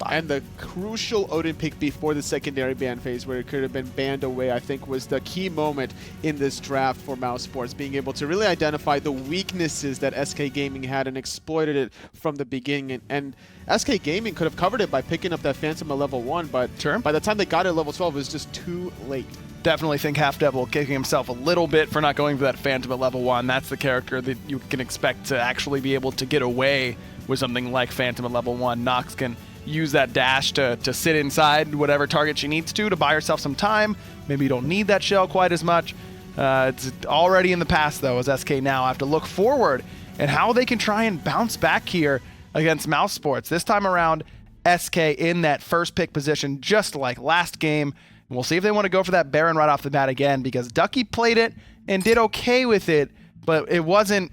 spot. And the crucial Odin pick before the secondary ban phase, where it could have been banned away, I think was the key moment in this draft for Mousesports, being able to really identify the weaknesses that SK Gaming had and exploited it from the beginning. And SK Gaming could have covered it by picking up that Phantom at level 1, but by the time they got it at level 12, it was just too late. Definitely think HalfDevil kicking himself a little bit for not going for that Phantom at level 1. That's the character that you can expect to actually be able to get away with something like Phantom at level 1. Nox can use that dash to sit inside whatever target she needs to buy herself some time. Maybe you don't need that shell quite as much. It's already in the past, though, as SK now have to look forward and how they can try and bounce back here against Mousesports. This time around, SK in that first pick position, just like last game. We'll see if they want to go for that Baron right off the bat again, because Ducky played it and did okay with it, but it wasn't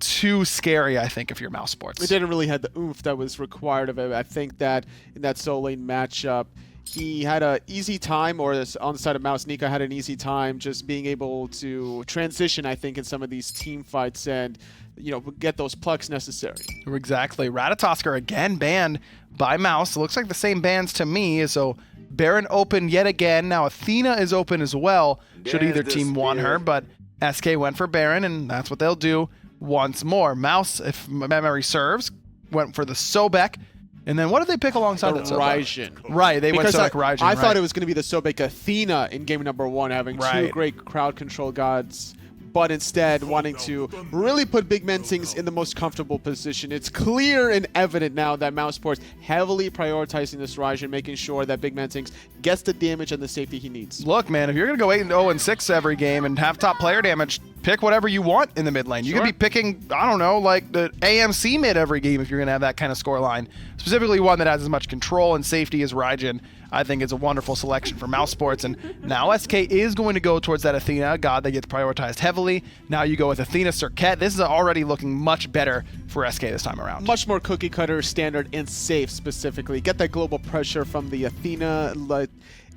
too scary, I think, if you're Mousesports. It didn't really have the oomph that was required of it. I think that in that solo lane matchup, he had an easy time, or on the side of Mouse, Nika had an easy time just being able to transition, I think, in some of these team fights and, you know, get those plucks necessary. Exactly. Ratatoskr again banned by Mouse. It looks like the same bans to me, so Baron open yet again. Now Athena is open as well, should either team want her, but SK went for Baron, and that's what they'll do once more. Mouse, if my memory serves, went for the Sobek. And then what did they pick alongside that Sobek? Raijin. Right, they went Sobek Raijin. I thought it was going to be the Sobek Athena in game number 1, having two great crowd control gods, but instead wanting to really put BigManTingz in the most comfortable position. It's clear and evident now that Mousesports heavily prioritizing this Raijin, making sure that BigManTingz gets the damage and the safety he needs. Look, man, if you're going to go 8-0-6 every game and have top player damage, pick whatever you want in the mid lane. You could be picking, I don't know, like the AMC mid every game if you're going to have that kind of score line. Specifically one that has as much control and safety as Raijin. I think it's a wonderful selection for Mousesports. And now SK is going to go towards that Athena, god that gets prioritized heavily. Now you go with Athena Serqet. This is already looking much better for SK this time around. Much more cookie cutter, standard, and safe specifically. Get that global pressure from the Athena.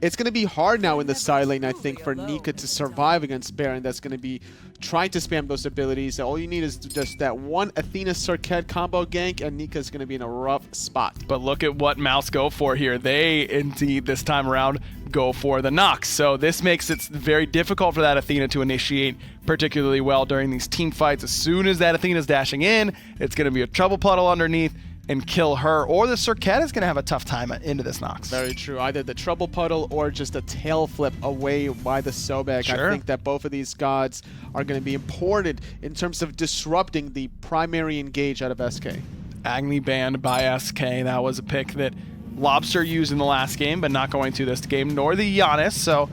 It's going to be hard now in the side lane, I think, for Nika to survive against Baron. That's going to be trying to spam those abilities. All you need is just that one Athena Serqet combo gank, and Nika's going to be in a rough spot. But look at what Mouse go for here. They, indeed, this time around, go for the Nox. So this makes it very difficult for that Athena to initiate particularly well during these team fights. As soon as that Athena's dashing in, it's going to be a trouble puddle underneath and kill her, or the Serqet is going to have a tough time into this Nox. Very true. Either the trouble puddle or just a tail flip away by the Sobek. Sure. I think that both of these gods are going to be important in terms of disrupting the primary engage out of SK. Agni banned by SK. That was a pick that Lawbster used in the last game, but not going to this game, nor the Giannis. So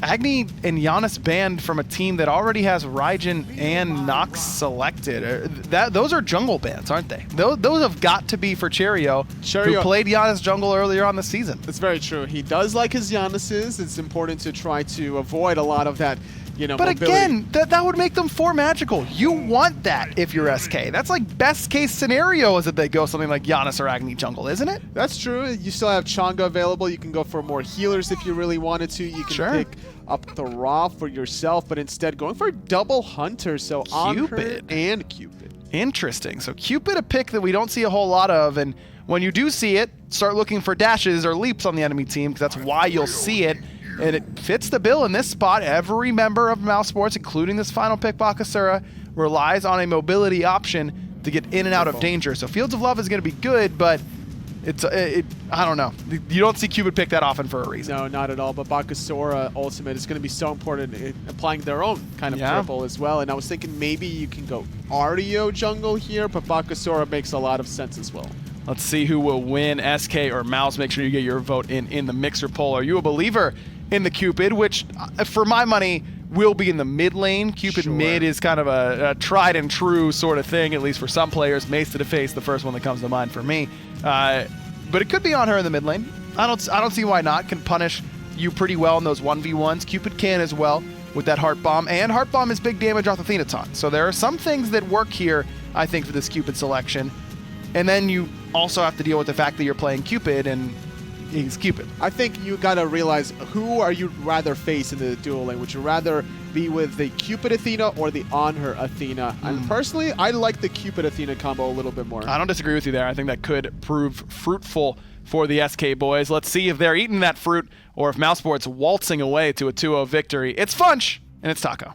Agni and Giannis banned from a team that already has Raijin and Nox selected. Those are jungle bans, aren't they? Those have got to be for Cherryo, who played Giannis jungle earlier on the season. That's very true. He does like his Giannis's. It's important to try to avoid a lot of that, you know, but mobility. Again, that would make them 4 magical. You want that if you're SK. That's like best case scenario is that they go something like Giannis or Agni jungle, isn't it? That's true. You still have Changa available. You can go for more healers if you really wanted to. You can pick up the Ra for yourself, but instead going for double Hunter. So Cupid and Cupid. Interesting. So Cupid, a pick that we don't see a whole lot of, and when you do see it, start looking for dashes or leaps on the enemy team, because that's why you'll see it. And it fits the bill in this spot. Every member of Mousesports, including this final pick, Bakasura, relies on a mobility option to get in and out of danger. So Fields of Love is going to be good, but I don't know. You don't see Cupid pick that often for a reason. No, not at all. But Bakasura Ultimate is going to be so important in applying their own kind of triple as well. And I was thinking maybe you can go Artio jungle here, but Bakasura makes a lot of sense as well. Let's see who will win, SK or Mouse. Make sure you get your vote in the mixer poll. Are you a believer in the Cupid, which for my money will be in the mid lane? Cupid mid is kind of a tried and true sort of thing, at least for some players. Mace to the face, the first one that comes to mind for me. But it could be on her in the mid lane. I don't see why not. Can punish you pretty well in those 1v1s. Cupid can as well with that Heart Bomb, and Heart Bomb is big damage off Athena taunt. So there are some things that work here, I think, for this Cupid selection. And then you also have to deal with the fact that you're playing Cupid, and he's Cupid. I think you gotta realize, who are you rather face in the dual lane? Would you rather be with the Cupid Athena or the Anhur Athena? And personally, I like the Cupid Athena combo a little bit more. I don't disagree with you there. I think that could prove fruitful for the SK boys. Let's see if they're eating that fruit or if Mousesports waltzing away to a 2-0 victory. It's Funch, and it's Taco.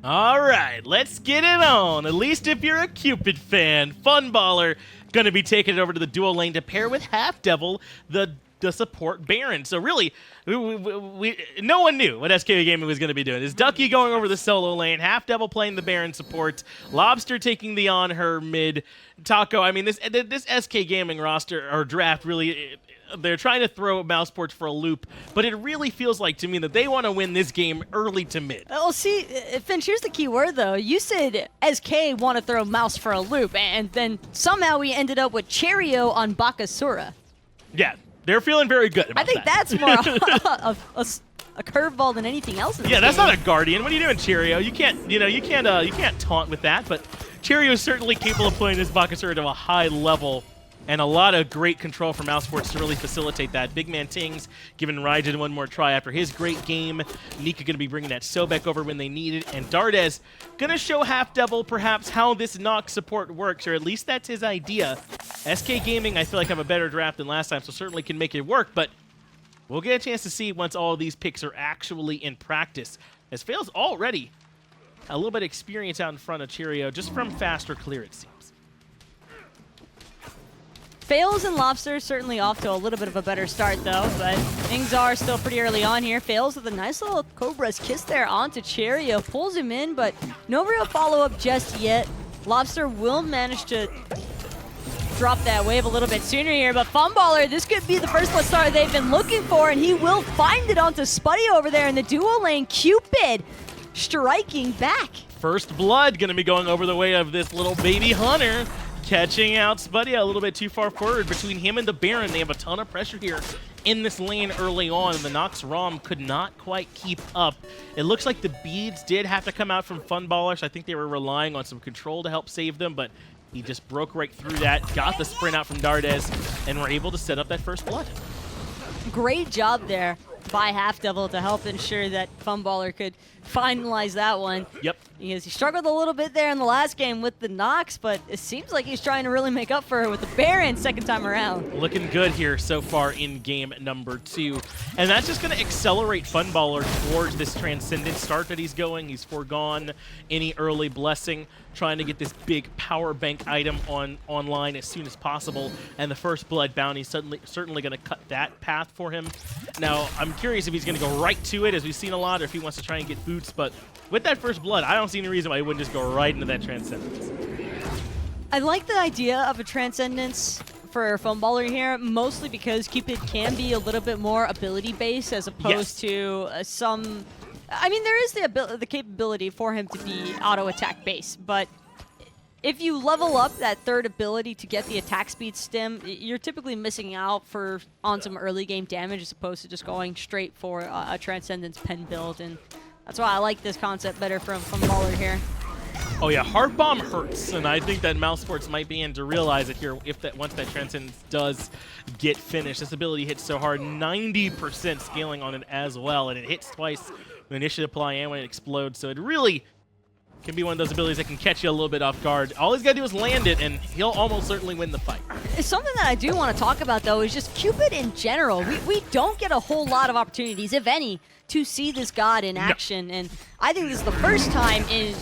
All right, let's get it on. At least if you're a Cupid fan, Funballer going to be taking it over to the duo lane to pair with HalfDevil, the support Baron. So really, no one knew what SK Gaming was going to be doing. Is Ducky going over the solo lane, HalfDevil playing the Baron support, Lawbster taking the Anhur mid, Taco. I mean, this SK Gaming roster or draft really, they're trying to throw Mousesports for a loop, but it really feels like to me that they want to win this game early to mid. Well, see, Finch, here's the key word, though. You said SK want to throw Mouse for a loop, and then somehow we ended up with Cherryo on Bakasura. Yeah. They're feeling very good about I think that. that's more a curveball than anything else. In this that's game. not a Guardian. What are you doing, Cherryo? You can't taunt with that. But Cherryo is certainly capable of playing this Bakasura to a high level, and a lot of great control from Mousesports to really facilitate that. BigManTingz giving Raijin one more try after his great game. Nika going to be bringing that Sobek over when they need it, and Dardez going to show HalfDevil perhaps how this Nox support works, or at least that's his idea. SK Gaming, I feel like, have a better draft than last time, so certainly can make it work, but we'll get a chance to see once all of these picks are actually in practice, as Faeles already a little bit of experience out in front of Cherryo, just from faster clear, it seems. Faeles and Lawbster certainly off to a little bit of a better start, though, but things are still pretty early on here. Faeles with a nice little Cobra's kiss there onto Cherryo, pulls him in, but no real follow-up just yet. Lawbster will manage to drop that wave a little bit sooner here, but Funballer, this could be the first blood start they've been looking for, and he will find it onto Spudio over there in the duo lane. Cupid striking back. First blood going to be going over the way of this little baby hunter, catching out Spudio a little bit too far forward. Between him and the Baron, they have a ton of pressure here in this lane early on, and the Nox Rom could not quite keep up. It looks like the beads did have to come out from Funballer, so I think they were relying on some control to help save them, but he just broke right through that, got the sprint out from Dardez, and were able to set up that first blood. Great job there by HalfDevil to help ensure that Funballer could finalize that one. Yep. Because he struggled a little bit there in the last game with the Nox, but it seems like he's trying to really make up for it with the Baron second time around. Looking good here so far in game number 2. And that's just going to accelerate Funballer towards this Transcendent start that he's going. He's foregone any early blessing, trying to get this big power bank item online as soon as possible. And the first blood bounty certainly going to cut that path for him. Now, I'm curious if he's going to go right to it, as we've seen a lot, or if he wants to try and get boots. But with that first blood, I don't see any reason why he wouldn't just go right into that Transcendence. I like the idea of a Transcendence for Funballer here, mostly because Cupid can be a little bit more ability-based as opposed to some... I mean, there is the capability for him to be auto-attack based, but if you level up that third ability to get the attack speed stim, you're typically missing out on some early game damage as opposed to just going straight for a Transcendence pen build, and that's why I like this concept better from Funballer here. Oh yeah, Heart Bomb hurts, and I think that Mousesports might be in to realize it here once that Transcendence does get finished. This ability hits so hard, 90% scaling on it as well, and it hits twice when initiative apply and when it explodes, so it really can be one of those abilities that can catch you a little bit off guard. All he's got to do is land it, and he'll almost certainly win the fight. Something that I do want to talk about, though, is just Cupid in general. We don't get a whole lot of opportunities, if any, to see this god in action, and I think this is the first time in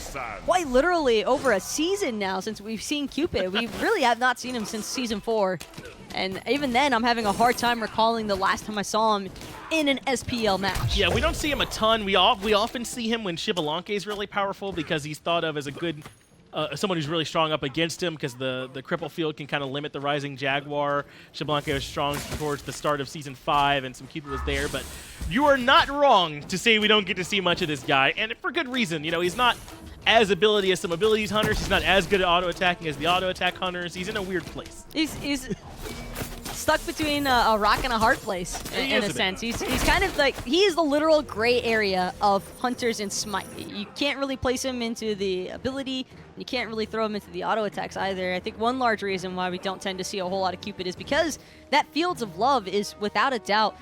quite literally over a season now since we've seen Cupid. We really have not seen him since Season 4, and even then I'm having a hard time recalling the last time I saw him in an SPL match. Yeah, we don't see him a ton. We often see him when Xbalanque is really powerful because he's thought of as a good someone who's really strong up against him, because the cripple field can kind of limit the Rising Jaguar. Xbalanque was strong towards the start of Season 5, and some Cupid was there, but you are not wrong to say we don't get to see much of this guy, and for good reason. You know, he's not as ability as some abilities hunters. He's not as good at auto-attacking as the auto-attack hunters. He's in a weird place. He's stuck between a rock and a hard place, in a sense. He's kind of like, he is the literal gray area of hunters in Smite. You can't really place him into the ability, you can't really throw him into the auto attacks either. I think one large reason why we don't tend to see a whole lot of Cupid is because that Fields of Love is, without a doubt,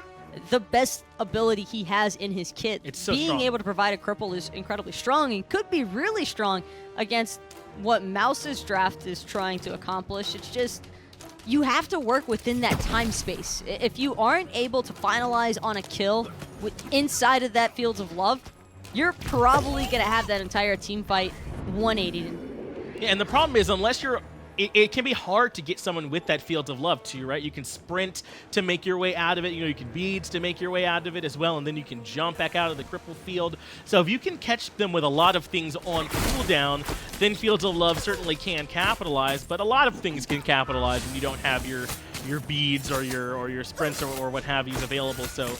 the best ability he has in his kit. It's so Being strong. able to provide a cripple is incredibly strong and could be really strong against what Mouse's draft is trying to accomplish. It's just, you have to work within that time space. If you aren't able to finalize on a kill inside of that Fields of Love, you're probably going to have that entire team fight 180'd. Yeah, and the problem is, unless you're... It can be hard to get someone with that Fields of Love too, right? You can sprint to make your way out of it. You know, you can beads to make your way out of it as well, and then you can jump back out of the cripple field. So if you can catch them with a lot of things on cooldown, then Fields of Love certainly can capitalize. But a lot of things can capitalize when you don't have your beads or your sprints or what have you available. So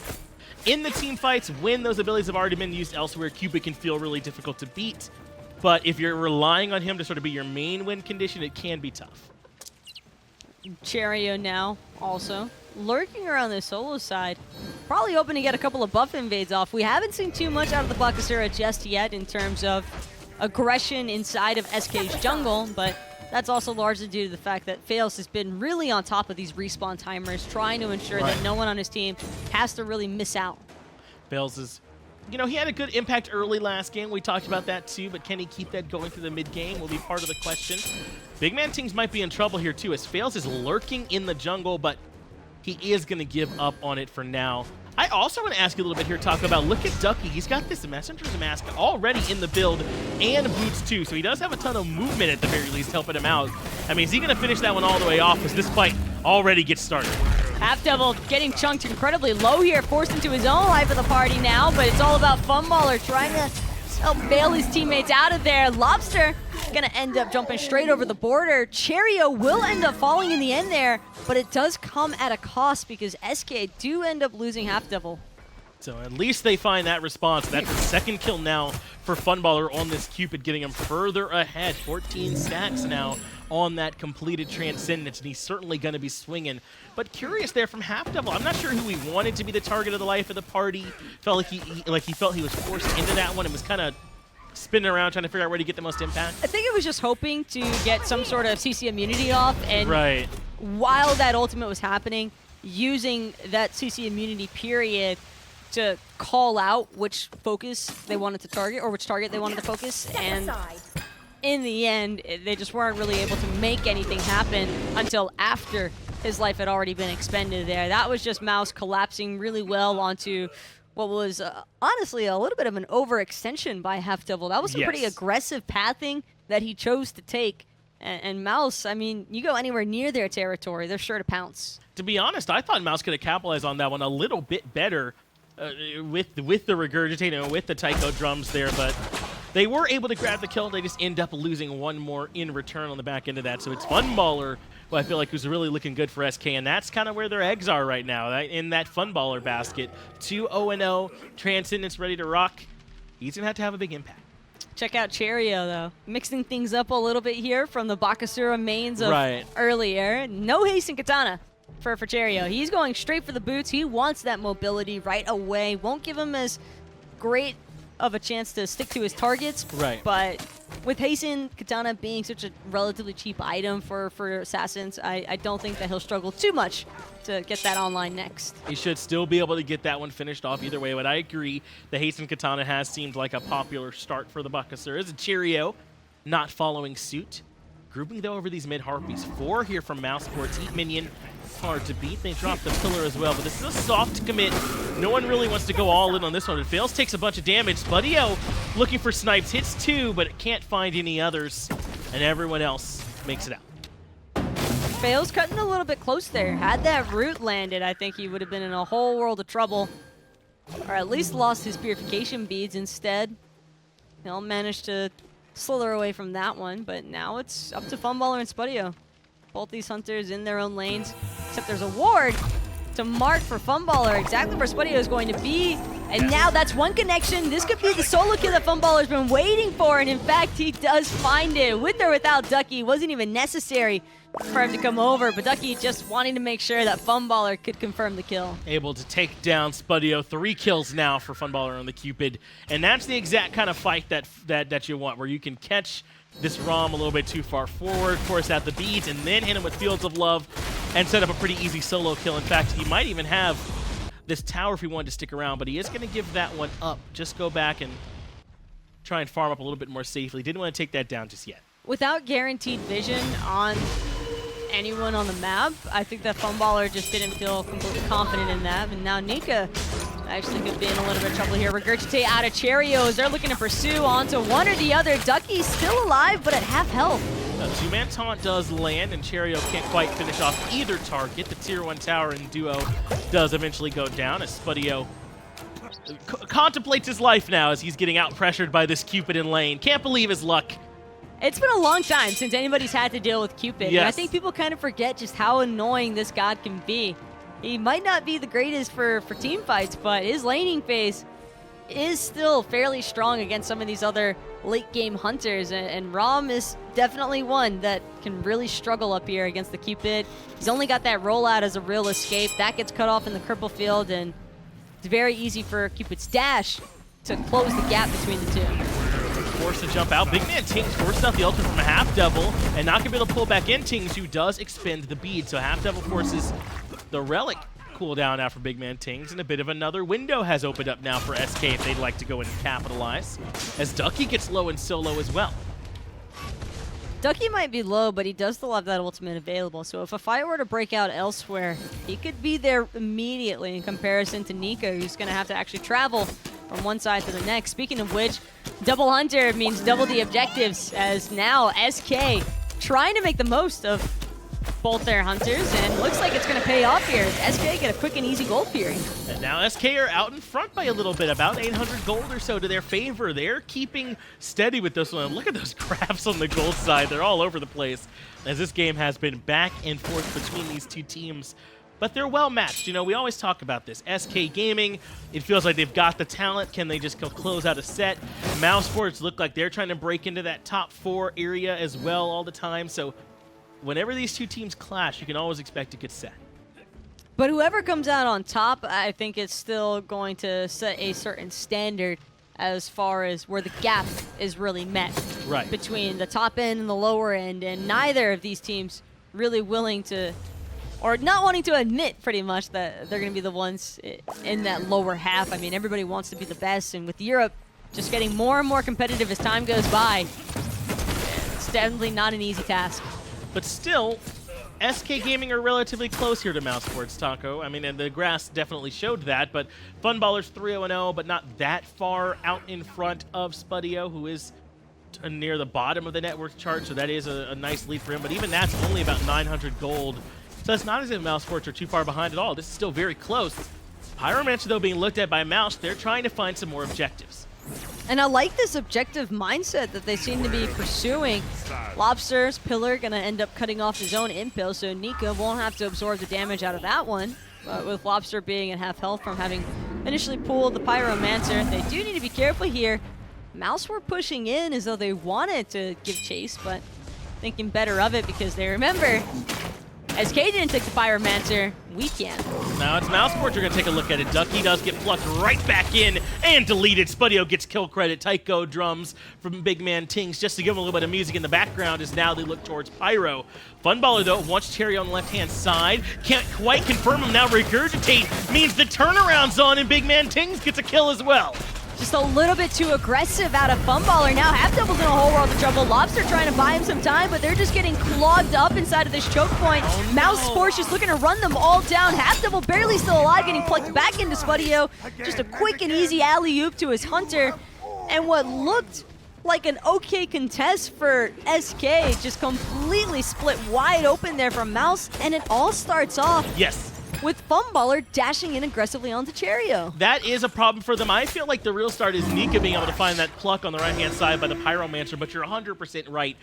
in the team fights, when those abilities have already been used elsewhere, Cupid can feel really difficult to beat. But if you're relying on him to sort of be your main win condition, it can be tough. Cherryo now also lurking around the solo side. Probably hoping to get a couple of buff invades off. We haven't seen too much out of the Bakasura just yet in terms of aggression inside of SK's jungle, but that's also largely due to the fact that Faeles has been really on top of these respawn timers, trying to ensure that no one on his team has to really miss out. Faeles is... You know, he had a good impact early last game. We talked about that too, but can he keep that going through the mid-game will be part of the question. BigManTingz might be in trouble here too, as Faeles is lurking in the jungle, but he is going to give up on it for now. I also want to ask you a little bit here, talk about, look at Ducky. He's got this Messenger's Mask already in the build and boots too, so he does have a ton of movement at the very least helping him out. I mean, is he going to finish that one all the way off, because this fight already gets started? HalfDevil getting chunked incredibly low here, forced into his own life of the party now, but it's all about Funballer trying to help bail his teammates out of there. Lawbster gonna end up jumping straight over the border. Cherryo will end up falling in the end there, but it does come at a cost because SK do end up losing HalfDevil. So at least they find that response. That's the second kill now for Funballer on this Cupid, getting him further ahead. 14 stacks now on that completed Transcendence, and he's certainly going to be swinging. But curious there from HalfDevil. I'm not sure who he wanted to be the target of the life of the party. Felt like he felt he was forced into that one and was kind of spinning around trying to figure out where to get the most impact. I think it was just hoping to get some sort of CC immunity off, and while that ultimate was happening, using that CC immunity period to call out which focus they wanted to target, or which target they wanted to focus, and in the end, they just weren't really able to make anything happen until after his life had already been expended there. That was just Mouse collapsing really well onto what was honestly a little bit of an overextension by HalfDevil. That was some pretty aggressive pathing that he chose to take. And Mouse, I mean, you go anywhere near their territory, they're sure to pounce. To be honest, I thought Mouse could have capitalized on that one a little bit better with the regurgitating and with the taiko drums there, but they were able to grab the kill. They just end up losing one more in return on the back end of that. So it's Funballer, who I feel like who's really looking good for SK, and that's kind of where their eggs are right now, in that Funballer basket. 2-0-0, Transcendence ready to rock. He's going to have a big impact. Check out Cherryo, though. Mixing things up a little bit here from the Bakasura mains of earlier. No haste in Katana for Cherryo. He's going straight for the boots. He wants that mobility right away. Won't give him as great of a chance to stick to his targets. But with Hasten Katana being such a relatively cheap item for assassins, I don't think that he'll struggle too much to get that online next. He should still be able to get that one finished off either way, but I agree the Hasten Katana has seemed like a popular start for the Bakasura. Is a Cherryo not following suit. Grouping though over these mid Harpies. 4 here from Mousesports. Eat minion. Hard to beat. They drop the pillar as well, but this is a soft commit. No one really wants to go all in on this one. It Faeles, takes a bunch of damage. Spudio looking for snipes, hits 2, but it can't find any others, and everyone else makes it out. Faeles cutting a little bit close there. Had that root landed, I think he would have been in a whole world of trouble, or at least lost his purification beads instead. He'll manage to slither away from that one, but now it's up to Funballer and Spudio. Both these hunters in their own lanes, except there's a ward to mark for Funballer exactly where Spudio is going to be. And now that's one connection. This could be the solo kill that Funballer's been waiting for, and in fact, he does find it. With or without Ducky, it wasn't even necessary for him to come over, but Ducky just wanting to make sure that Funballer could confirm the kill. Able to take down Spudio. 3 kills now for Funballer on the Cupid, and that's the exact kind of fight that you want, where you can catch this Rom a little bit too far forward, force out the beads, and then hit him with Fields of Love and set up a pretty easy solo kill. In fact, he might even have this tower if he wanted to stick around, but he is going to give that one up. Just go back and try and farm up a little bit more safely. Didn't want to take that down just yet. Without guaranteed vision on anyone on the map. I think that Funballer just didn't feel completely confident in that. And now Nika actually could be in a little bit of trouble here. Regurgitate out of Cherryo as they're looking to pursue onto one or the other. Ducky's still alive, but at half health. The two-man taunt does land, and Cherryo can't quite finish off either target. The tier 1 tower in duo does eventually go down as Spudio contemplates his life now as he's getting out-pressured by this Cupid in lane. Can't believe his luck. It's been a long time since anybody's had to deal with Cupid. Yes. And I think people kind of forget just how annoying this god can be. He might not be the greatest for team fights, but his laning phase is still fairly strong against some of these other late-game hunters, and Ram is definitely one that can really struggle up here against the Cupid. He's only got that rollout as a real escape. That gets cut off in the Cripple field, and it's very easy for Cupid's dash to close the gap between the two. Forced to jump out. BigManTingz forces out the ultimate from a HalfDevil, and not going to be able to pull back in Tings, who does expend the bead. So HalfDevil forces the Relic cooldown out for BigManTingz, and a bit of another window has opened up now for SK if they'd like to go in and capitalize, as Ducky gets low and solo as well. Ducky might be low, but he does still have that ultimate available. So if a fight were to break out elsewhere, he could be there immediately in comparison to Nika, who's going to have to actually travel from one side to the next. Speaking of which, double hunter means double the objectives, as now SK trying to make the most of both their hunters, and looks like it's going to pay off here as SK get a quick and easy gold period. And now SK are out in front by a little bit, about 800 gold or so to their favor. They're keeping steady with this one. Look at those graphs on the gold side. They're all over the place, as this game has been back and forth between these two teams. But they're well matched. You know, we always talk about this. SK Gaming, it feels like they've got the talent. Can they just go close out a set? Mousesports look like they're trying to break into that top 4 area as well all the time. So whenever these two teams clash, you can always expect a good set. But whoever comes out on top, I think it's still going to set a certain standard as far as where the gap is really met between the top end and the lower end, and neither of these teams really willing to, or not wanting to admit pretty much that they're going to be the ones in that lower half. I mean, everybody wants to be the best, and with Europe just getting more and more competitive as time goes by, it's definitely not an easy task. But still, SK Gaming are relatively close here to Mousesports, Taco. I mean, and the grass definitely showed that, but Funballer's 3-0, but not that far out in front of Spudio, who is near the bottom of the net worth chart, so that is a nice lead for him. But even that's only about 900 gold. So it's not as if Mousesports are too far behind at all. This is still very close. Pyromancer, though, being looked at by Mouse, they're trying to find some more objectives. And I like this objective mindset that they seem to be pursuing. Lawbster's Pillar going to end up cutting off his own impale, so Nika won't have to absorb the damage out of that one. But with Lawbster being at half health from having initially pulled the Pyromancer, they do need to be careful here. Mouse were pushing in as though they wanted to give chase, but thinking better of it because they remember, SK didn't take the Pyromancer, we can. Now it's Mousesports are going to take a look at it. Ducky does get plucked right back in and deleted. Spudio gets kill credit. Tycho drums from BigManTingz just to give him a little bit of music in the background as now they look towards Pyro. Funballer, though, wants Cherryo on the left-hand side. Can't quite confirm him now. Regurgitate means the turnaround's on, and BigManTingz gets a kill as well. Just a little bit too aggressive out of Funballer. Now HalfDevil's in a whole world of trouble. Lawbster trying to buy him some time, but they're just getting clogged up inside of this choke point. Oh, no. Mousesports just looking to run them all down. HalfDevil barely still alive, getting plucked back into Spudio. Just a quick and easy alley-oop to his hunter. And what looked like an okay contest for SK just completely split wide open there from Mouse, and it all starts off with Funballer dashing in aggressively onto Cherryo. That is a problem for them. I feel like the real start is Nika being able to find that pluck on the right-hand side by the Pyromancer, but you're 100% right.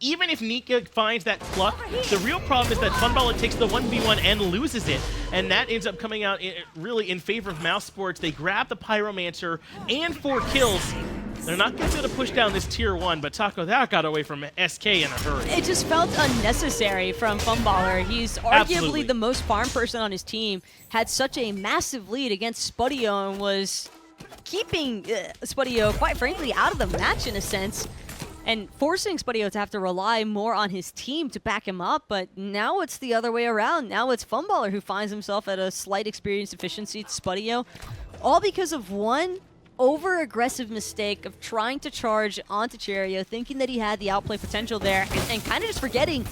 Even if Nika finds that pluck, the real problem is that Funballer takes the 1v1 and loses it, and that ends up coming out really in favor of Mousesports. They grab the Pyromancer and 4 kills. They're not going to be able to push down this tier 1, but Taco, that got away from SK in a hurry. It just felt unnecessary from Funballer. He's arguably the most farm person on his team, had such a massive lead against Spudio and was keeping Spudio, quite frankly, out of the match in a sense, and forcing Spudio to have to rely more on his team to back him up. But now it's the other way around. Now it's Funballer who finds himself at a slight experience deficiency to Spudio, all because of one over-aggressive mistake of trying to charge onto Cherryo, thinking that he had the outplay potential there, and kind of just forgetting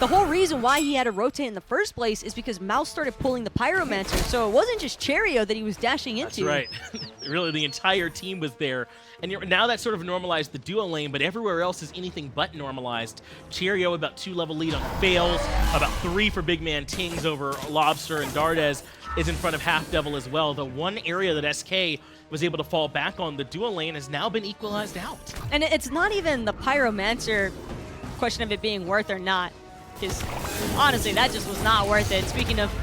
the whole reason why he had to rotate in the first place is because Mouse started pulling the Pyromancer, so it wasn't just Cherryo that he was dashing into. That's right. Really, the entire team was there. And now that sort of normalized the duo lane, but everywhere else is anything but normalized. Cherryo about 2-level lead on Faeles, about 3 for BigManTingz over Lawbster, and Dardez is in front of HalfDevil as well. The one area that SK was able to fall back on, the duo lane, has now been equalized out. And it's not even the Pyromancer question of it being worth or not, because honestly, that just was not worth it. Speaking of,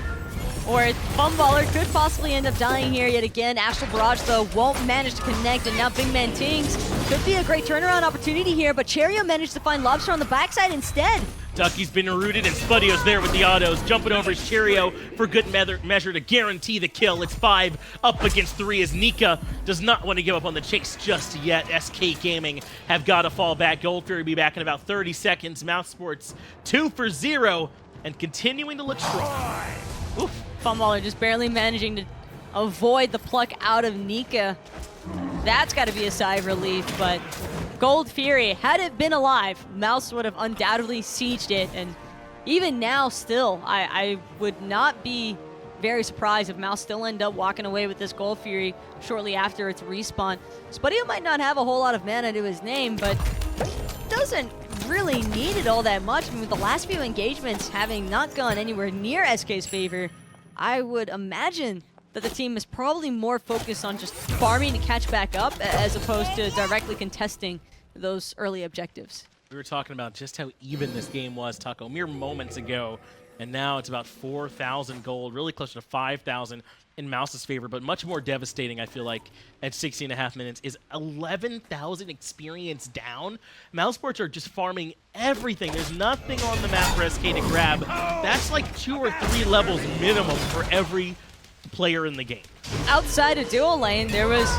or Funballer could possibly end up dying here yet again. Astral Barrage, though, won't manage to connect, and now BigManTingz could be a great turnaround opportunity here, but Cherryo managed to find Lawbster on the backside instead. Ducky's been rooted, and Spudio's there with the autos, jumping over his Cherryo for good measure to guarantee the kill. It's 5 up against 3 as Nika does not want to give up on the chase just yet. SK Gaming have got to fall back. Gold Fury will be back in about 30 seconds. Mousesports 2 for 0 and continuing to look strong. Oof. Funballer just barely managing to avoid the pluck out of Nika. That's got to be a sigh of relief, but Gold Fury, had it been alive, Mouse would have undoubtedly sieged it, and even now still, I would not be very surprised if Mouse still end up walking away with this Gold Fury shortly after its respawn. Spudio might not have a whole lot of mana to his name, but doesn't really need it all that much. I mean, with the last few engagements having not gone anywhere near SK's favor, I would imagine that the team is probably more focused on just farming to catch back up as opposed to directly contesting those early objectives. We were talking about just how even this game was, Taco, mere moments ago, and now it's about 4,000 gold, really closer to 5,000 in Mouse's favor, but much more devastating, I feel like, at 60.5 minutes, is 11,000 experience down. Mousesports are just farming everything. There's nothing on the map for SK to grab. That's like 2 or 3 levels minimum for every player in the game. Outside of dual lane, there was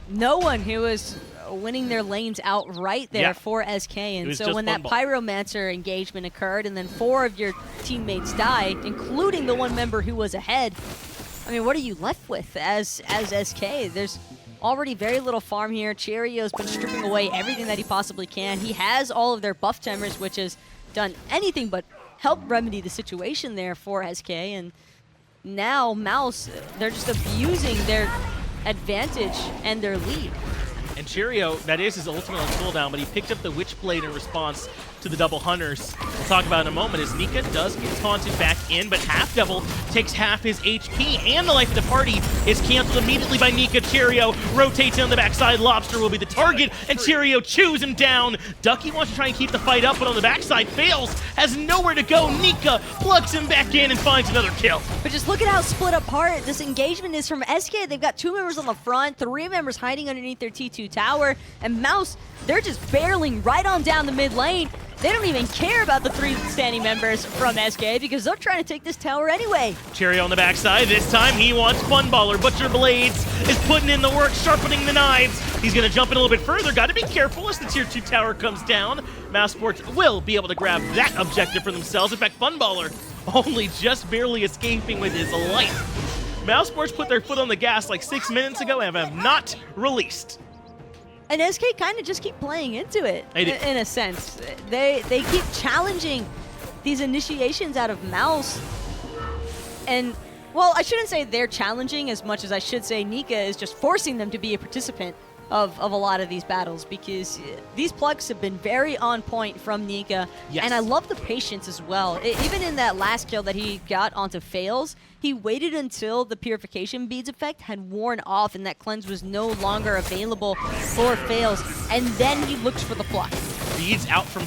no one who was winning their lanes outright there for SK, and so when that Pyromancer engagement occurred and then 4 of your teammates died, including the one member who was ahead, I mean, what are you left with as SK? There's already very little farm here. Cherryo's been stripping away everything that he possibly can. He has all of their buff timers, which has done anything but help remedy the situation there for SK, and now Mouse, they're just abusing their advantage and their lead. And Cherryo, that is his ultimate on cooldown, but he picked up the Witchblade in response to the double hunters. We'll talk about in a moment as Nika does get taunted back in, but HalfDevil takes half his HP, and the life of the party is canceled immediately by Nika. Cherryo rotates in on the backside. Lawbster will be the target, and Cherryo chews him down. Ducky wants to try and keep the fight up, but on the backside, Faeles, has nowhere to go. Nika plugs him back in and finds another kill. But just look at how split apart this engagement is from SK. They've got 2 members on the front, 3 members hiding underneath their T2 tower, and Mouse, they're just barreling right on down the mid lane. They don't even care about the 3 standing members from SK because they're trying to take this tower anyway. Cherryo on the backside. This time he wants Funballer. Butcher Blades is putting in the work, sharpening the knives. He's going to jump in a little bit further. Got to be careful as the tier 2 tower comes down. Mousesports will be able to grab that objective for themselves. In fact, Funballer only just barely escaping with his life. Mousesports put their foot on the gas like 6 minutes ago and have not released. And SK kind of just keep playing into it, in a sense. They keep challenging these initiations out of Mouse. And, well, I shouldn't say they're challenging as much as I should say Nika is just forcing them to be a participant of a lot of these battles, because these plugs have been very on point from Nika. Yes. And I love the patience as well. Even in that last kill that he got onto Faeles, he waited until the Purification Beads effect had worn off and that cleanse was no longer available for Faeles, and then he looks for the pluck. Beads out from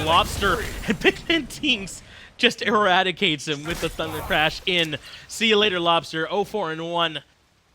Lawbster, and BigManTingz just eradicates him with the Thunder Crash in. See you later, Lawbster. 0-4-1.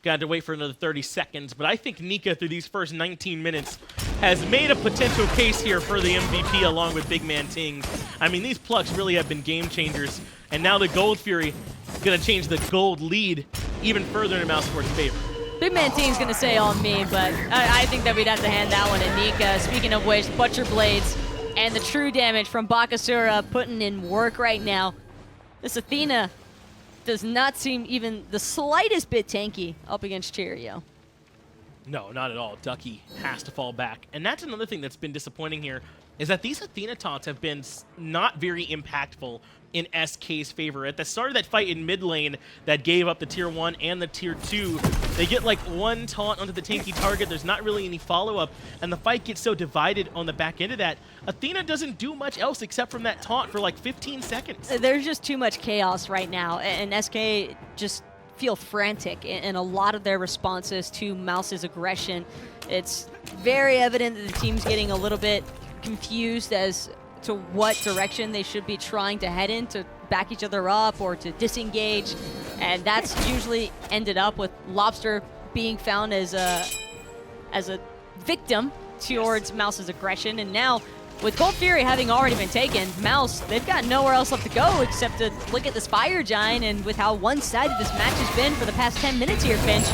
Got to wait for another 30 seconds, but I think Nika, through these first 19 minutes, has made a potential case here for the MVP along with BigManTingz. I mean, these plucks really have been game changers, and now the Gold Fury is going to change the gold lead even further in Mousesports' favor. BigManTingz going to say on me, but I think that we'd have to hand that one to Nika. Speaking of which, Butcher Blades and the true damage from Bakasura putting in work right now. This Athena does not seem even the slightest bit tanky up against Cherryo. No, not at all. Ducky has to fall back. And that's another thing that's been disappointing here is that these Athena taunts have been not very impactful in SK's favor. At the start of that fight in mid lane that gave up the tier 1 and the tier 2, they get like one taunt onto the tanky target, there's not really any follow-up, and the fight gets so divided on the back end of that, Athena doesn't do much else except from that taunt for like 15 seconds. There's just too much chaos right now, and SK just feel frantic in a lot of their responses to Mouse's aggression. It's very evident that the team's getting a little bit confused as to what direction they should be trying to head in to back each other up or to disengage, and that's usually ended up with Lawbster being found as a victim towards Mouse's aggression. And now with Cold Fury having already been taken, Mouse, they've got nowhere else left to go except to look at this Fire Giant, and with how one-sided this match has been for the past 10 minutes here, Finch,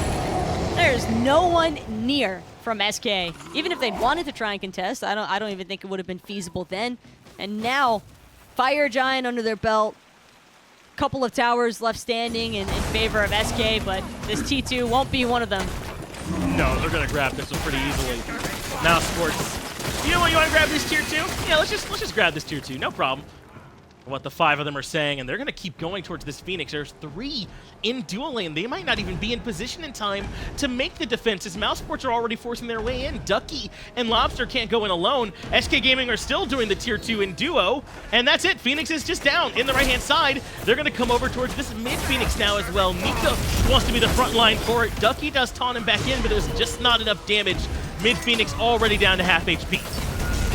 there's no one near from SK. Even if they wanted to try and contest, I don't even think it would have been feasible then. And now, Fire Giant under their belt, couple of towers left standing in favor of SK, but this T2 won't be one of them. No, they're gonna grab this one pretty easily. Mousesports, you know what, you wanna grab this tier 2? Yeah, let's just grab this tier 2, no problem. What the 5 of them are saying, and they're going to keep going towards this Phoenix. There's 3 in dual lane. They might not even be in position in time to make the defense, as Mousesports are already forcing their way in. Ducky and Lawbster can't go in alone. SK Gaming are still doing the tier 2 in duo, and that's it. Phoenix is just down in the right-hand side. They're going to come over towards this mid-Phoenix now as well. Nika wants to be the front line for it. Ducky does taunt him back in, but there's just not enough damage. Mid-Phoenix already down to half HP.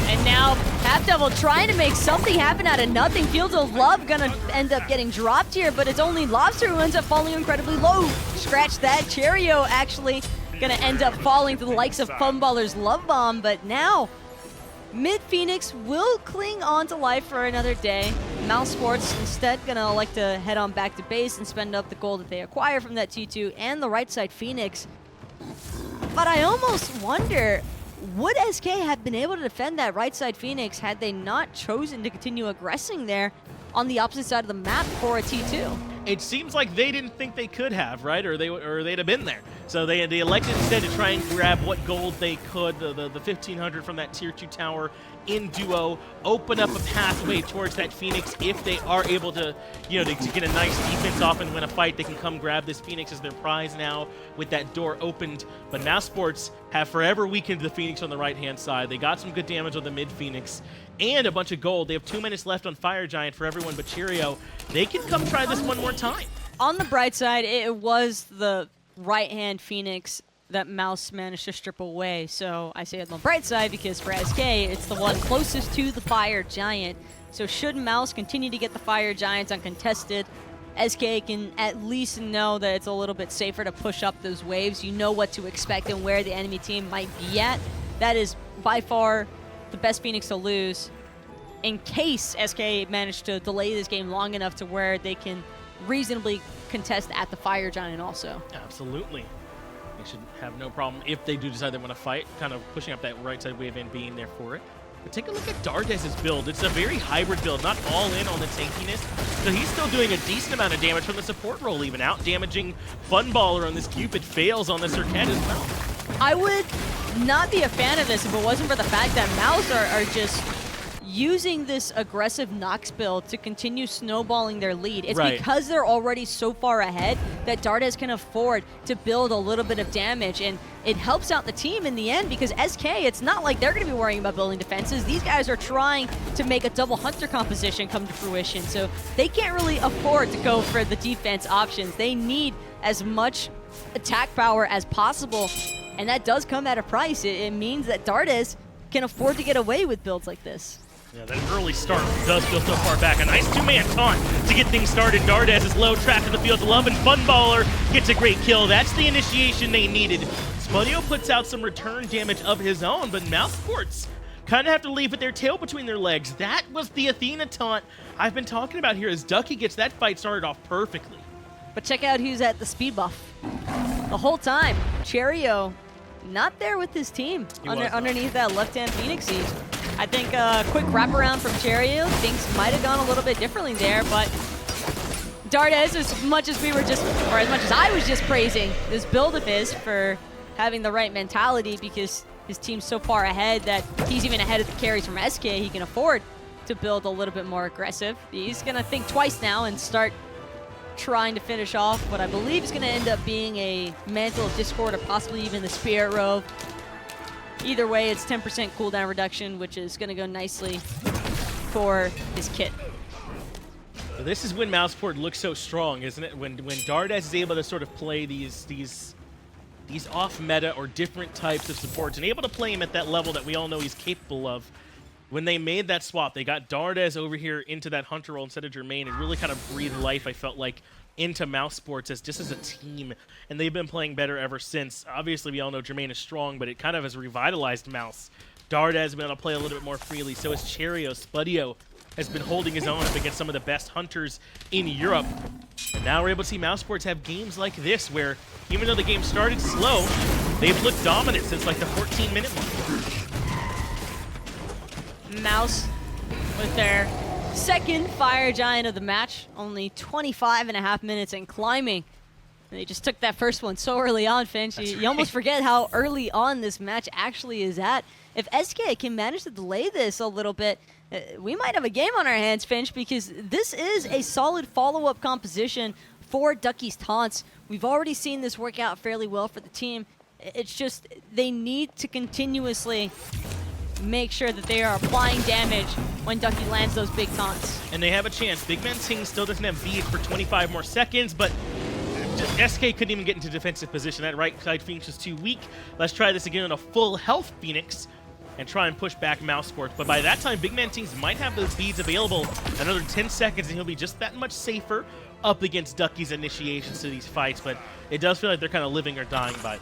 And now, HalfDevil trying to make something happen out of nothing. Fields of Love gonna end up getting dropped here, but it's only Lawbster who ends up falling incredibly low. Scratch that. Cherryo actually gonna end up falling to the likes of Funballer's Love Bomb, but now, mid-Phoenix will cling on to life for another day. Mousesports instead gonna elect to head on back to base and spend up the gold that they acquire from that T2 and the right side Phoenix. But I almost wonder, would SK have been able to defend that right side Phoenix had they not chosen to continue aggressing there on the opposite side of the map for a T2? It seems like they didn't think they could have, right? Or they'd have been there. So they elected instead to try and grab what gold they could, the 1,500 from that tier 2 tower in duo, open up a pathway towards that Phoenix. If they are able to, to get a nice defense off and win a fight, they can come grab this Phoenix as their prize now with that door opened. But Mousesports have forever weakened the Phoenix on the right-hand side. They got some good damage on the mid-Phoenix and a bunch of gold. They have 2 minutes left on Fire Giant for everyone but Cherryo. They can come try this one more time. On the bright side, it was the right-hand Phoenix that Mouse managed to strip away. So I say on the bright side because for SK, it's the one closest to the Fire Giant. So should Mouse continue to get the Fire Giants uncontested, SK can at least know that it's a little bit safer to push up those waves. You know what to expect and where the enemy team might be at. That is by far the best Phoenix to lose in case SK managed to delay this game long enough to where they can reasonably contest at the Fire Giant also. Absolutely. They should have no problem if they do decide they want to fight, kind of pushing up that right side wave and being there for it. But take a look at Dardez's build. It's a very hybrid build, not all in on the tankiness. So he's still doing a decent amount of damage from the support role, even out damaging Funballer on this Cupid, fails on the Serqet as well. I would not be a fan of this if it wasn't for the fact that Mouse are just using this aggressive Nox build to continue snowballing their lead. It's right. Because they're already so far ahead that Dardez can afford to build a little bit of damage, and it helps out the team in the end because SK, it's not like they're going to be worrying about building defenses. These guys are trying to make a double Hunter composition come to fruition, so they can't really afford to go for the defense options. They need as much attack power as possible, and that does come at a price. It means that Dardez can afford to get away with builds like this. Yeah, that early start does feel so far back. A nice 2-man taunt to get things started. Dardez is low, trapped in the field of love, and Funballer gets a great kill. That's the initiation they needed. Spudio puts out some return damage of his own, but Mousesports kind of have to leave with their tail between their legs. That was the Athena taunt I've been talking about here as Ducky gets that fight started off perfectly. But check out who's at the speed buff. The whole time, Cherryo not there with his team underneath that left-hand Phoenix siege. I think a quick wraparound from Cherryo, things might have gone a little bit differently there, but Dardez, as much as I was just praising this build of his for having the right mentality, because his team's so far ahead that he's even ahead of the carries from SK. He can afford to build a little bit more aggressive. He's going to think twice now and start trying to finish off what I believe is going to end up being a Mantle of Discord or possibly even the Spirit Robe. Either way, it's 10% cooldown reduction, which is going to go nicely for his kit. This is when Mousesports looks so strong, isn't it? When Dardez is able to sort of play these off-meta or different types of supports and able to play him at that level that we all know he's capable of. When they made that swap, they got Dardez over here into that Hunter role instead of Jermaine and really kind of breathed life, I felt like, into Mousesports just as a team. And they've been playing better ever since. Obviously, we all know Jermaine is strong, but it kind of has revitalized Mouse. Dardez has been able to play a little bit more freely. So is Cherryo. Spudio has been holding his own up against some of the best hunters in Europe. And now we're able to see Mousesports have games like this where, even though the game started slow, they've looked dominant since like the 14-minute mark. Mouse with their second Fire Giant of the match, only 25.5 minutes and climbing. And they just took that first one so early on, Finch. You almost forget how early on this match actually is at. If SK can manage to delay this a little bit, we might have a game on our hands, Finch, because this is a solid follow-up composition for Ducky's taunts. We've already seen this work out fairly well for the team. It's just they need to continuously make sure that they are applying damage when Ducky lands those big taunts. And they have a chance. BigManTingz still doesn't have bead for 25 more seconds, but SK couldn't even get into defensive position. That right side Phoenix is too weak. Let's try this again on a full health Phoenix and try and push back Mousesports. But by that time, BigManTingz might have those beads available. Another 10 seconds and he'll be just that much safer up against Ducky's initiations to these fights. But it does feel like they're kind of living or dying by it.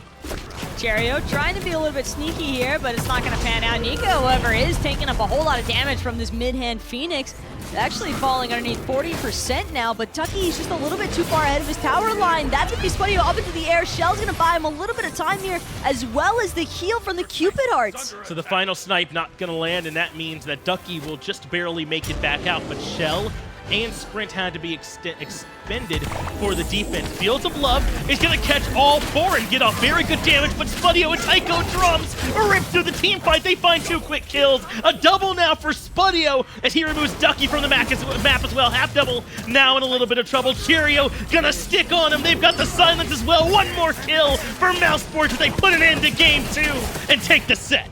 Cherryo trying to be a little bit sneaky here, but it's not going to pan out. Nika, however, is taking up a whole lot of damage from this mid-hand Phoenix. Actually falling underneath 40% now, but Ducky's just a little bit too far ahead of his tower line. That's going to be Spudio up into the air. Shell's going to buy him a little bit of time here, as well as the heal from the Cupid hearts. So the final snipe not going to land, and that means that Ducky will just barely make it back out, but Shell and Sprint had to be expended for the defense. Fields of Love is going to catch all four and get off very good damage, but Spudio and Tycho Drums rip through the team fight. They find 2 quick kills. A double now for Spudio as he removes Ducky from the map as well. HalfDevil now in a little bit of trouble. Cherryo going to stick on him. They've got the silence as well. One more kill for Mousesports as they put an end to game 2 and take the set.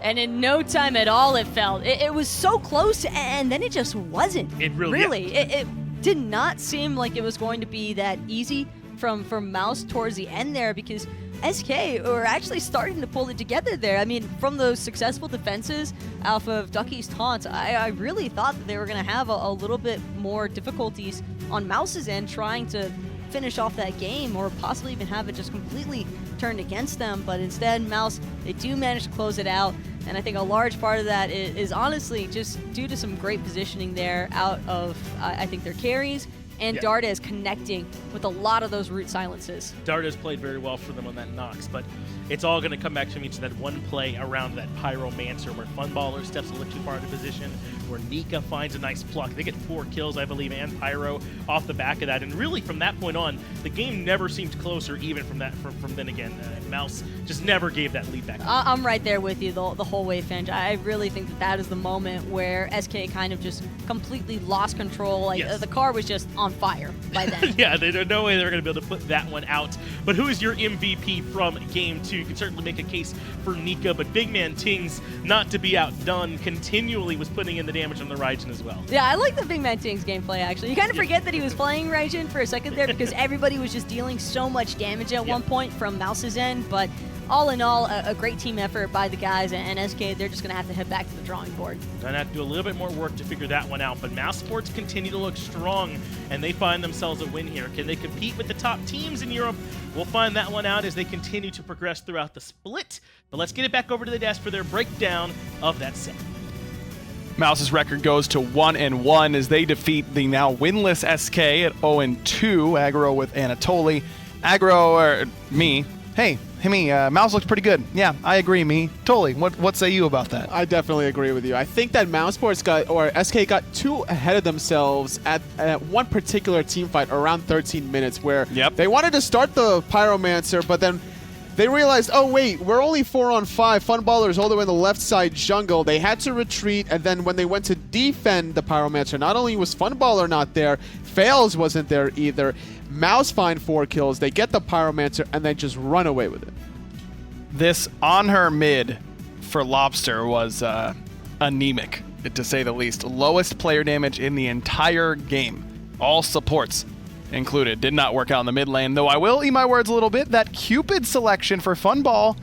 And in no time at all, it felt. It was so close, and then it just wasn't. It really. It did not seem like it was going to be that easy from Mouse towards the end there, because SK were actually starting to pull it together there. I mean, from those successful defenses off of Ducky's taunts, I really thought that they were going to have a little bit more difficulties on Mouse's end trying to finish off that game, or possibly even have it just completely turned against them. But instead, Mouse, they do manage to close it out. And I think a large part of that is honestly just due to some great positioning there out of, I think, their carries, and Dardez connecting with a lot of those root silences. Dardez played very well for them on that Nox, but it's all going to come back to me to that one play around that Pyromancer where Funballer steps a little too far into position, where Nika finds a nice pluck. They get 4 kills, I believe, and Pyro off the back of that. And really, from that point on, the game never seemed closer, even from then again. Mouse just never gave that lead back. I'm right there with you the whole way, Finch. I really think that is the moment where SK kind of just completely lost control. Like, the car was just on fire by then. Yeah, there's no way they're going to be able to put that one out. But who is your MVP from Game 2? You can certainly make a case for Nika, but BigManTingz, not to be outdone, continually was putting in the damage on the Raijin as well. Yeah, I like the BigManTingz gameplay, actually. You kind of forget that he was playing Raijin for a second there because everybody was just dealing so much damage at one point from Mouse's end, but all in all, a great team effort by the guys, and SK, they're just going to have to head back to the drawing board. Going to have to do a little bit more work to figure that one out, but Mousesports continue to look strong, and they find themselves a win here. Can they compete with the top teams in Europe? We'll find that one out as they continue to progress throughout the split. But let's get it back over to the desk for their breakdown of that set. Mouse's record goes to 1-1 as they defeat the now winless SK at 0-2. Aggro with Anatoly. Aggro, or me. Hey, me, Mouse looks pretty good. Yeah, I agree, me. Totally. What say you about that? I definitely agree with you. I think that Mousesports SK got too ahead of themselves at one particular team fight around 13 minutes where they wanted to start the Pyromancer, but then they realized, oh wait, we're only 4-on-5. Funballer's all the way in the left side jungle. They had to retreat, and then when they went to defend the Pyromancer, not only was Funballer not there, Faeles wasn't there either. Mouse find 4 kills, they get the Pyromancer, and then just run away with it. This Anhur mid for Lawbster was anemic, to say the least. Lowest player damage in the entire game. All supports included. Did not work out in the mid lane, though I will eat my words a little bit. That Cupid selection for Funball,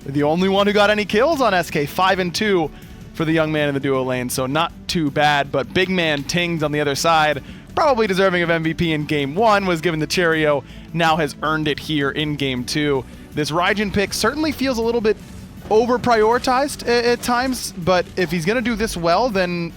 the only one who got any kills on SK, 5-2 for the young man in the duo lane, so not too bad. But BigManTingz on the other side, probably deserving of MVP in Game 1, was given the Cherryo, now has earned it here in Game 2. This Raijin pick certainly feels a little bit over-prioritized at times, but if he's going to do this well, then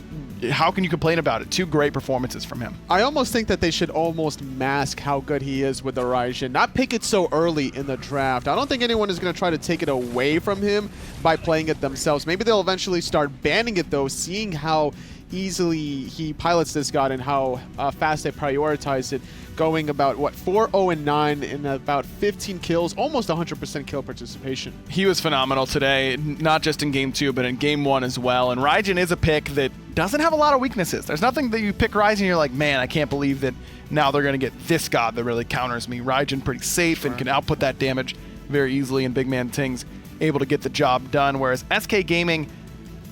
how can you complain about it? 2 great performances from him. I almost think that they should almost mask how good he is with the Raijin, not pick it so early in the draft. I don't think anyone is going to try to take it away from him by playing it themselves. Maybe they'll eventually start banning it, though, seeing how easily he pilots this god and how fast they prioritize it, going about, what, 4-0-9 in about 15 kills, almost 100% kill participation. He was phenomenal today, not just in Game 2, but in Game 1 as well. And Raijin is a pick that doesn't have a lot of weaknesses. There's nothing that you pick Raijin and you're like, man, I can't believe that now they're going to get this god that really counters me. Raijin pretty safe and can output that damage very easily, and BigManTingz able to get the job done, whereas SK Gaming,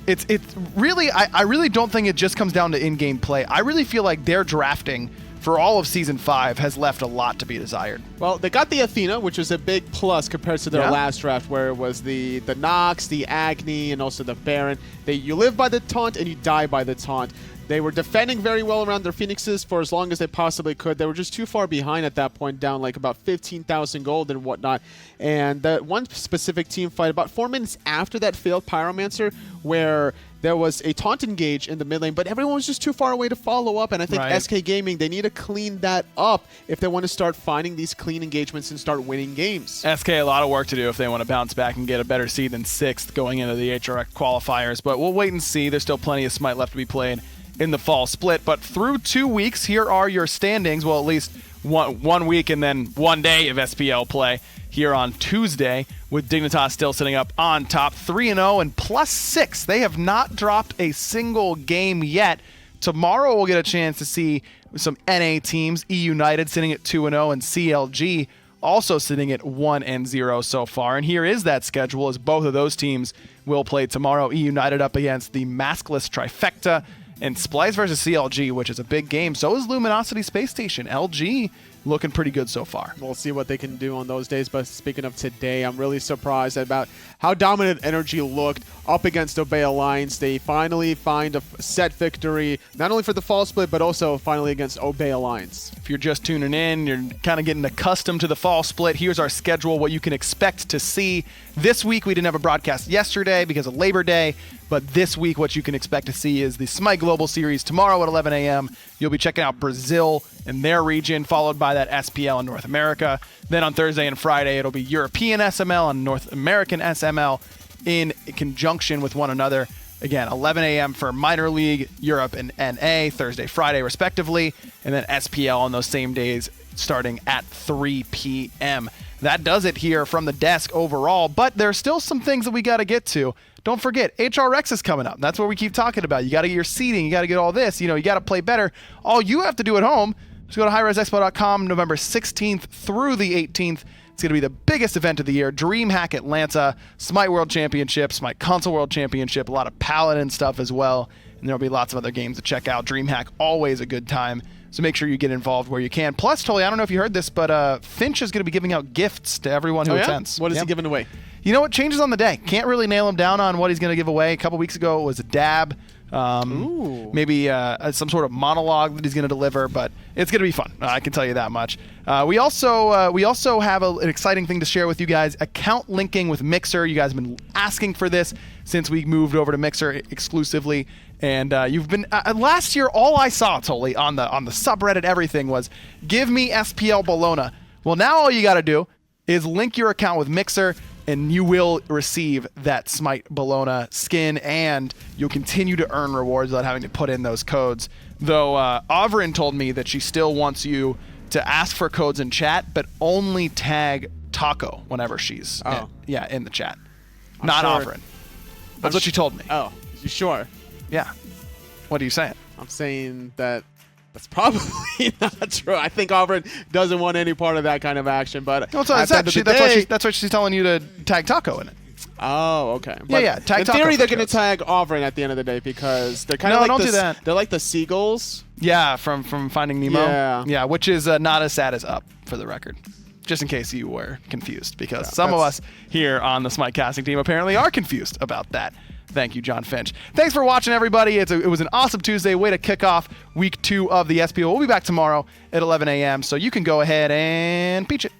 it's really, I really don't think it just comes down to in-game play. I really feel like their drafting for all of Season 5 has left a lot to be desired. Well, they got the Athena, which was a big plus compared to their last draft, where it was the Nox, the Agni, and also the Baron. You live by the taunt and you die by the taunt. They were defending very well around their Phoenixes for as long as they possibly could. They were just too far behind at that point, down like about 15,000 gold and whatnot. And that one specific team fight, about 4 minutes after that failed Pyromancer, where there was a taunt engage in the mid lane, but everyone was just too far away to follow up. And I think SK Gaming, they need to clean that up if they want to start finding these clean engagements and start winning games. SK, a lot of work to do if they want to bounce back and get a better seed than 6th going into the HRX qualifiers. But we'll wait and see. There's still plenty of Smite left to be played in the fall split. But through 2 weeks, here are your standings. Well, at least one week and then 1 day of SPL play here on Tuesday, with Dignitas still sitting up on top, 3-0 and +6. They have not dropped a single game yet. Tomorrow we'll get a chance to see some NA teams, E United sitting at 2-0 and CLG also sitting at 1-0 so far. And here is that schedule, as both of those teams will play tomorrow. E United up against the Maskless Trifecta, and Splice versus CLG, which is a big game. So is Luminosity Space Station. LG looking pretty good so far. We'll see what they can do on those days. But speaking of today, I'm really surprised about how dominant Energy looked up against Obey Alliance. They finally find a set victory, not only for the fall split, but also finally against Obey Alliance. If you're just tuning in, you're kind of getting accustomed to the fall split. Here's our schedule, what you can expect to see. This week, we didn't have a broadcast yesterday because of Labor Day, but this week, what you can expect to see is the Smite Global Series tomorrow at 11 a.m. You'll be checking out Brazil and their region, followed by that SPL in North America. Then on Thursday and Friday, it'll be European SML and North American SML in conjunction with one another. Again, 11 a.m. for Minor League, Europe, and NA, Thursday, Friday, respectively. And then SPL on those same days, starting at 3 p.m. That does it here from the desk overall, but there's still some things that we got to get to. Don't forget, HRX is coming up. That's what we keep talking about. You got to get your seating. You got to get all this. You know, you got to play better. All you have to do at home is go to hi-rezexpo.com November 16th through the 18th. It's going to be the biggest event of the year. DreamHack Atlanta, Smite World Championship, Smite Console World Championship, a lot of Paladin stuff as well. And there'll be lots of other games to check out. DreamHack, always a good time. So make sure you get involved where you can. Plus, Tully, I don't know if you heard this, but Finch is going to be giving out gifts to everyone who attends. What is he giving away? You know what? Changes on the day. Can't really nail him down on what he's going to give away. A couple weeks ago, it was a dab. Maybe some sort of monologue that he's going to deliver, but it's going to be fun. I can tell you that much. We also have an exciting thing to share with you guys. Account linking with Mixer. You guys have been asking for this since we moved over to Mixer exclusively, and you've been last year. All I saw, Tully, on the subreddit, everything was give me SPL Bologna. Well, now all you got to do is link your account with Mixer, and you will receive that Smite Bologna skin, and you'll continue to earn rewards without having to put in those codes. Though Avrin told me that she still wants you to ask for codes in chat, but only tag Taco whenever she's in the chat. I'm Not sure. Ovryn. That's what she told me. Oh, you sure? Yeah. What are you saying? I'm saying that that's probably not true. I think Auburn doesn't want any part of that kind of action. But No, that's why she's telling you to tag Taco in it. Oh, okay. Yeah, But tag in Taco theory, for they're going to shows. tag Auburn at the end of the day because they're kind No, of like don't the, do that. They're like the seagulls. Yeah, from Finding Nemo. Yeah. Which is not as sad as Up, for the record. Just in case you were confused, because some of us here on the Smite casting team apparently are confused about that. Thank you, John Finch. Thanks for watching, everybody. It was an awesome Tuesday. Way to kick off week 2 of the SPL. We'll be back tomorrow at 11 a.m., so you can go ahead and peach it.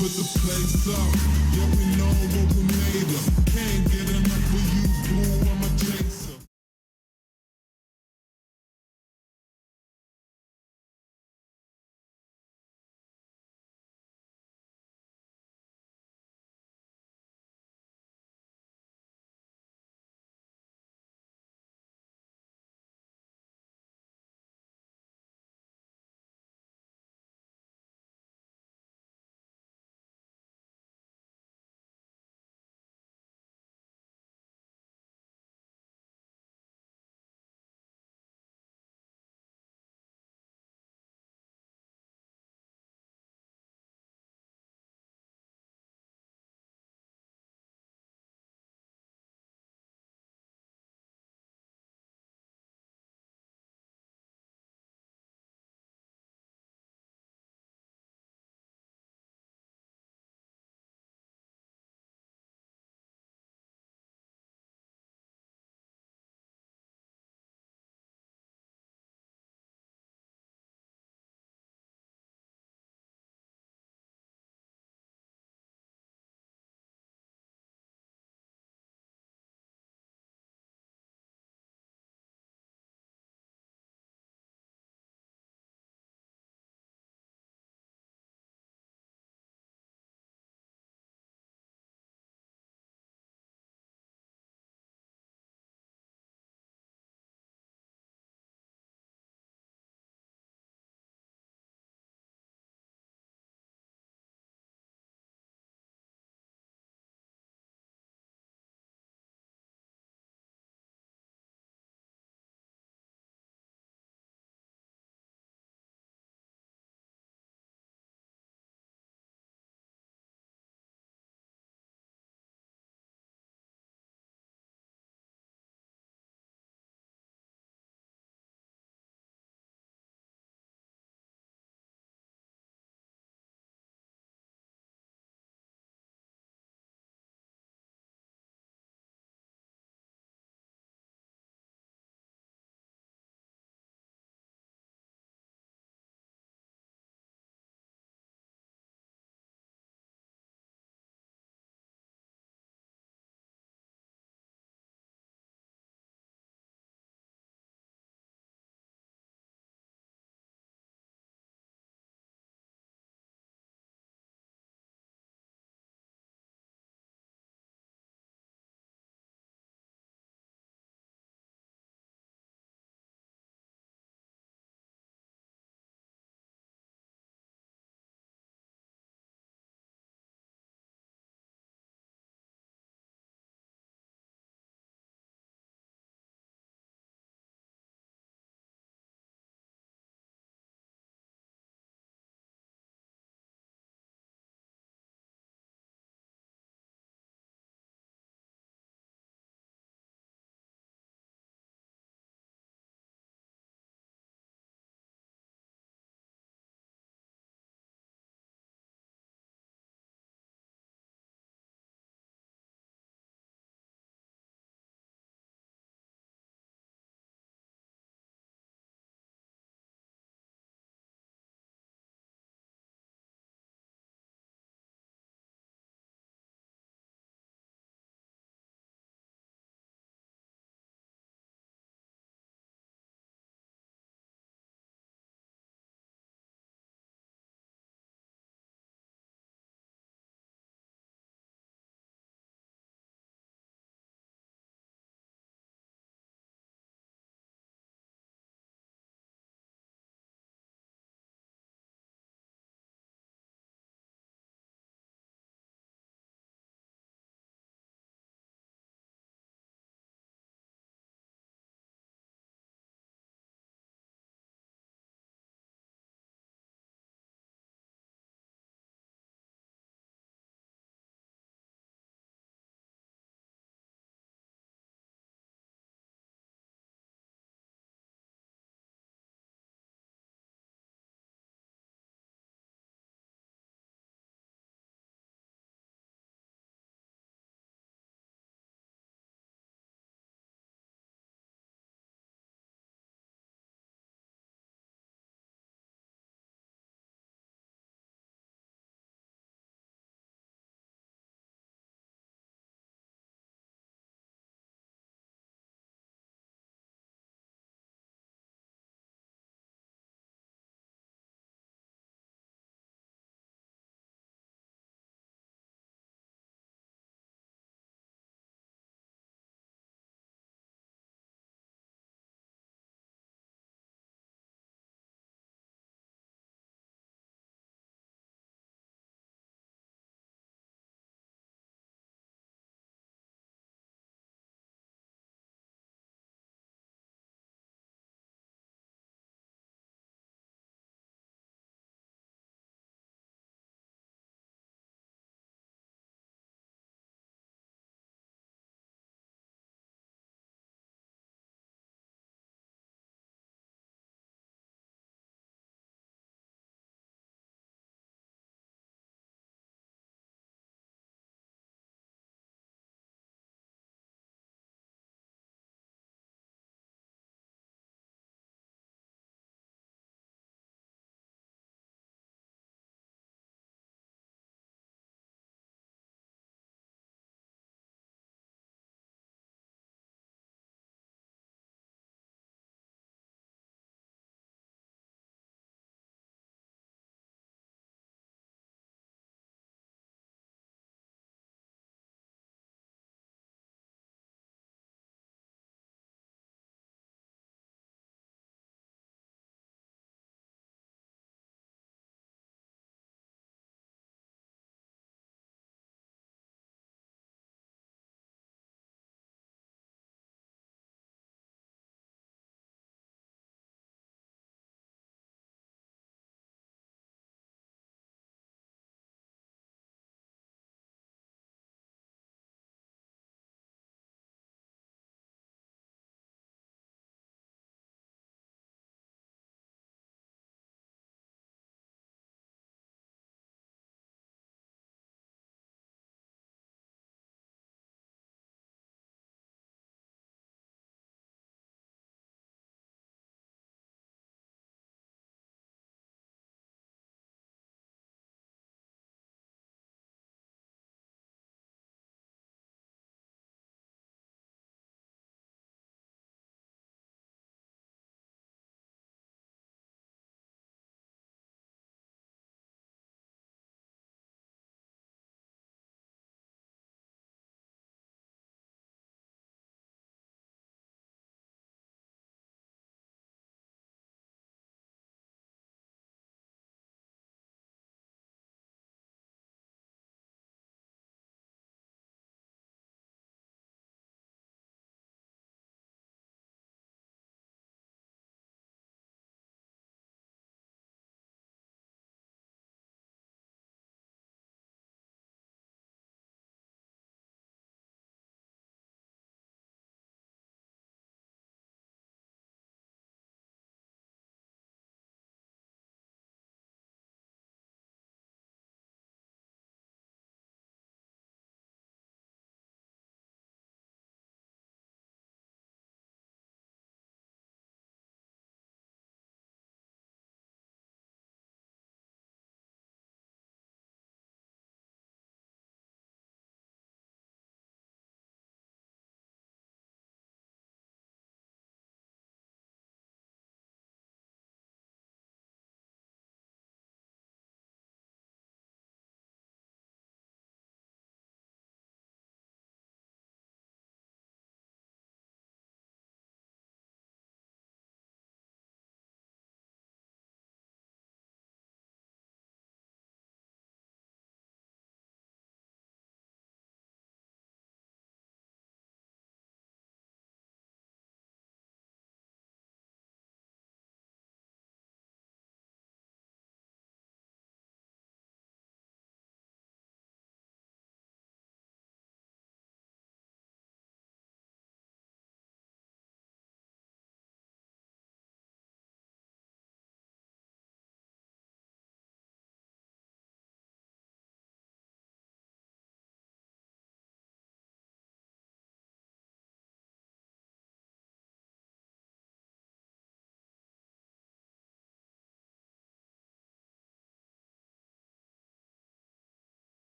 Put the place up, yeah, we know what we made of. Can't get enough.